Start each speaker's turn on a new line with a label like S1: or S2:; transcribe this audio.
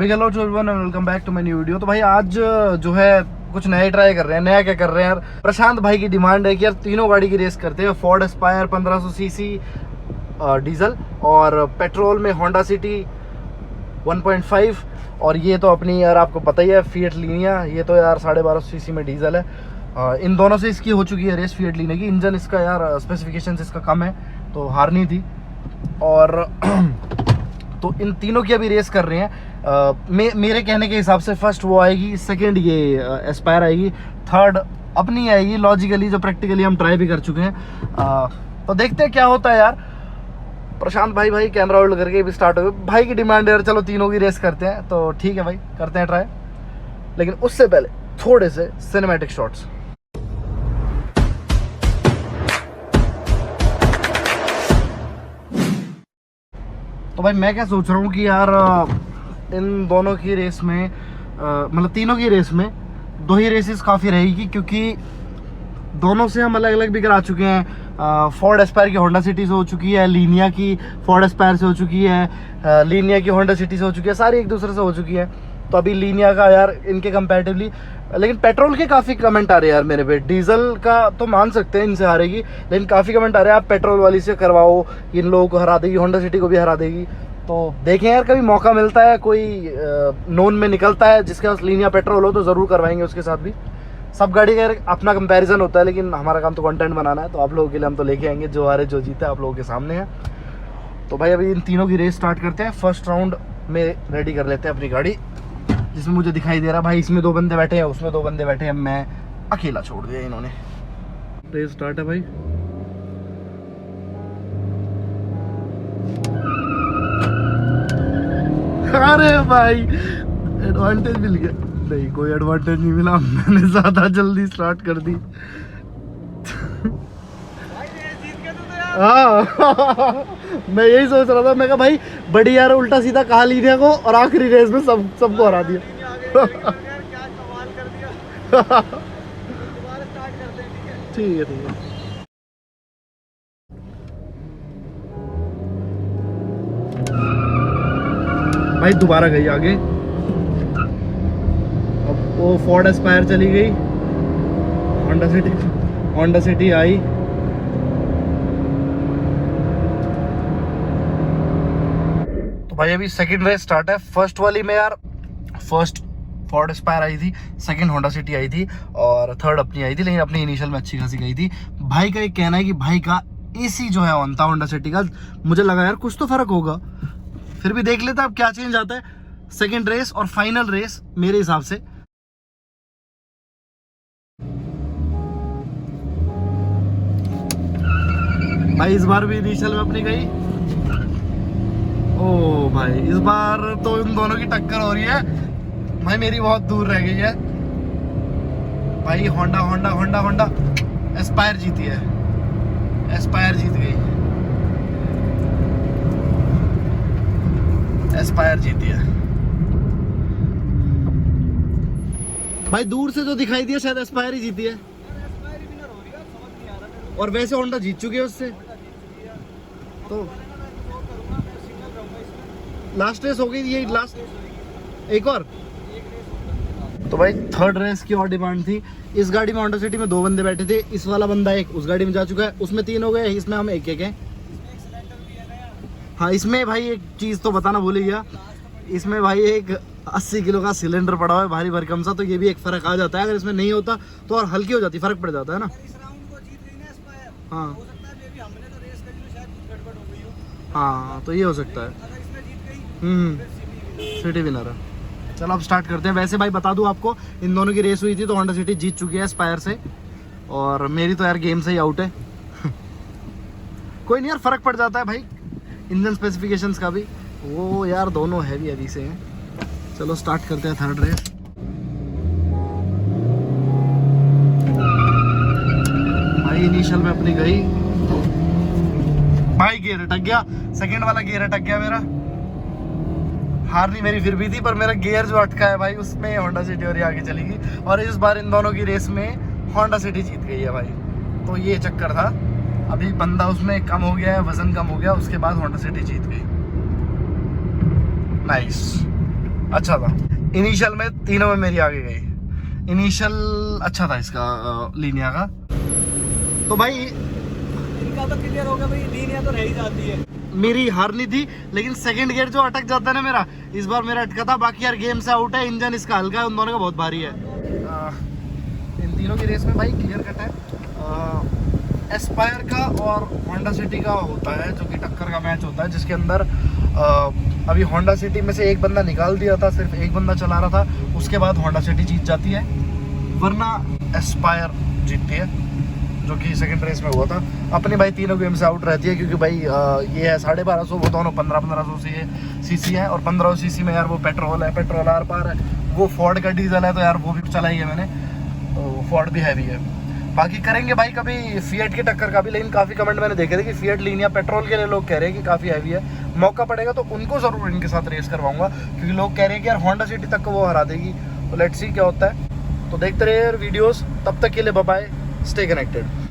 S1: Big hello to everyone and welcome back to my new video. तो भाई आज जो है कुछ नया ट्राई कर रहे हैं। नया क्या कर रहे हैं यार, प्रशांत भाई की डिमांड है कि यार तीनों गाड़ी की रेस करते हैं। फोर्ड एस्पायर 1500 सीसी डीजल और पेट्रोल में होंडा सिटी 1.5 और ये तो अपनी यार आपको पता ही है फिएट लीनिया, ये तो यार 1250 सीसी में डीजल है। इन दोनों से इसकी हो चुकी है रेस फिएट लीनिया की। इंजन इसका यार स्पेसिफिकेशन इसका कम है तो हारनी थी और तो इन तीनों की अभी रेस कर रहे हैं। मेरे कहने के हिसाब से फर्स्ट वो आएगी, सेकंड ये एस्पायर आएगी, थर्ड अपनी आएगी लॉजिकली, जो प्रैक्टिकली हम ट्राई भी कर चुके हैं। तो देखते हैं क्या होता है यार। प्रशांत भाई कैमरा होल्ड करके भी स्टार्ट हो गए। भाई की डिमांड है यार चलो तीनों की रेस करते हैं, तो ठीक है भाई करते हैं ट्राई। लेकिन उससे पहले थोड़े से सिनेमैटिक शॉट्स। तो भाई मैं क्या सोच रहा हूँ कि यार इन दोनों की रेस में मतलब तीनों की रेस में दो ही रेसेस काफ़ी रहेगी, क्योंकि दोनों से हम अलग अलग भी करा चुके हैं। फोर्ड एस्पायर की होंडा सिटी से हो चुकी है, लीनिया की फोर्ड एस्पायर से हो चुकी है, लीनिया की होंडा सिटी से हो चुकी है, सारी एक दूसरे से हो चुकी है। तो अभी लीनिया का यार इनके कंपैरेटिवली, लेकिन पेट्रोल के काफ़ी कमेंट आ रहे हैं यार मेरे पे। डीजल का तो मान सकते हैं इनसे हारेगी, लेकिन काफ़ी कमेंट आ रहे हैं आप पेट्रोल वाली से करवाओ, इन लोगों को हरा देगी, होंडा सिटी को भी हरा देगी। तो देखें यार कभी मौका मिलता है, कोई नोन में निकलता है जिसके पास लीनिया पेट्रोल हो तो ज़रूर करवाएंगे उसके साथ भी। सब गाड़ी का अपना कंपैरिजन होता है, लेकिन हमारा काम तो कंटेंट बनाना है, तो आप लोगों के लिए हम तो लेके आएंगे जो हारे जो जीता है आप लोगों के सामने है। तो भाई अभी इन तीनों की रेस स्टार्ट करते हैं। फर्स्ट राउंड में रेडी कर लेते हैं अपनी गाड़ी, जिसमें मुझे दिखाई दे रहा भाई इसमें दो बंदे बैठे हैं, उसमें दो बंदे बैठे हैं, मैं अकेला छोड़ दिया इन्होंने। रेस स्टार्ट है भाई। अरे भाई एडवांटेज मिल गया। नहीं कोई एडवांटेज नहीं मिला, मैंने ज्यादा जल्दी स्टार्ट कर दी। हाँ मैं यही सोच रहा था, मैं कहा भाई बड़ी यार उल्टा सीधा कहा लीनिया को और आखिरी रेस में सबको हरा दिया। ठीक है भाई दोबारा गई आगे। अब वो फोर्ड एस्पायर चली गई, होंडा सिटी आई। तो भाई अभी सेकंड रेस स्टार्ट है। फर्स्ट वाली में यार फर्स्ट फोर्ड एस्पायर आई थी, सेकंड होंडा सिटी आई थी और थर्ड अपनी आई थी, लेकिन अपनी इनिशियल में अच्छी खासी गई थी। भाई का एक कहना है कि भाई का एसी जो है ऑन था होंडा सिटी का, मुझे लगा यार कुछ तो फर्क होगा, फिर भी देख लेता अब क्या चेंज आता है। सेकंड रेस और फाइनल रेस मेरे हिसाब से भाई इस बार भी इनिशियल में अपनी गई। ओ भाई इस बार तो इन दोनों की टक्कर हो रही है भाई, मेरी बहुत दूर रह गई है भाई। होंडा एस्पायर जीती है, एस्पायर जीत गई, एस्पायर जीती है भाई। दूर से जो दिखाई दिया शायद एस्पायर ही जीती है, और वैसे होंडा जीत चुकी है उससे। तो लास्ट रेस हो गई ये, लास्ट एक और। तो भाई थर्ड रेस की और डिमांड थी। इस गाड़ी में होंडा सिटी में दो बंदे बैठे थे, इस वाला बंदा एक उस गाड़ी में जा चुका है, उसमें तीन हो गए, इसमें हम एक हैं। हाँ इसमें भाई एक चीज़ तो बताना भूल ही गया, इसमें भाई एक 80 किलो का सिलेंडर पड़ा हुआ है भारी भरकम सा, तो ये भी एक फ़र्क आ जाता है। अगर इसमें नहीं होता तो और हल्की हो जाती, फ़र्क पड़ जाता है ना। हाँ हाँ तो ये हो सकता है। सिटी विनर है। चलो अब स्टार्ट करते हैं। वैसे भाई बता दूं आपको, इन दोनों की रेस हुई थी तो होंडा सिटी जीत चुकी है एस्पायर से, और मेरी तो यार गेम से ही आउट है। कोई नहीं यार, फ़र्क पड़ जाता है भाई इंजन स्पेसिफिकेशंस का भी, वो यार दोनों हैवी से हैं। चलो स्टार्ट करते हैं थर्ड रेस। भाई इनिशियल में अपनी गई भाई, गियर अटक गया, सेकंड वाला गियर अटक गया मेरा। हार नहीं मेरी फिर भी थी, पर मेरा गियर जो अटका है भाई उसमें होंडा सिटी और आगे चली गई, और इस बार इन दोनों की रेस में होंडा सिटी जीत गई है भाई। तो ये चक्कर था। अभी बंदा उसमें कम हो गया है, वजन कम हो गया, उसके बाद होंडा सिटी जीत गई। नाइस। अच्छा था। इनिशियल में तीनों में मेरी आगे गई। इनिशियल अच्छा था इसका लीनिया का। तो भाई
S2: इनका तो क्लियर हो गया भाई, लीनिया तो रह ही जाती है।
S1: मेरी हार नहीं थी, लेकिन सेकंड गियर जो अटक जाता है ना मेरा, इस बार मेरा अटका था। बाकी यार गेम से आउट है, इंजन इसका हल्का है, उन दोनों का बहुत भारी है। इन तीनों की रेस में भाई क्लियर कट है। एस्पायर का और होंडा सिटी का होता है, जो कि टक्कर का मैच होता है, जिसके अंदर अभी होंडा सिटी में से एक बंदा निकाल दिया था, सिर्फ एक बंदा चला रहा था, उसके बाद होंडा सिटी जीत जाती है, वरना एस्पायर जीतती है, जो कि सेकंड रेस में हुआ था। अपनी भाई तीनों गेम से आउट रहती है, क्योंकि भाई ये है 1250, वो दोनों 1500 से सीसी है, और 1500 सीसी में यार वो पेट्रोल है, पेट्रोल आर पार है। वो फोर्ड का डीजल है, तो यार वो भी चलाई है मैंने, तो फोर्ड भी हैवी है। बाकी करेंगे भाई कभी फिएट की टक्कर का भी, लेकिन काफ़ी कमेंट मैंने देखे थे कि फिएट लीनिया पेट्रोल के लिए लोग कह रहे हैं कि काफ़ी हैवी है। मौका पड़ेगा तो उनको ज़रूर इनके साथ रेस करवाऊंगा, क्योंकि लोग कह रहे हैं कि यार होंडा सिटी तक को वो हरा देगी। तो लेट्स सी क्या होता है। तो देखते रहिए वीडियोस, तब तक के लिए बाय बाय, स्टे कनेक्टेड।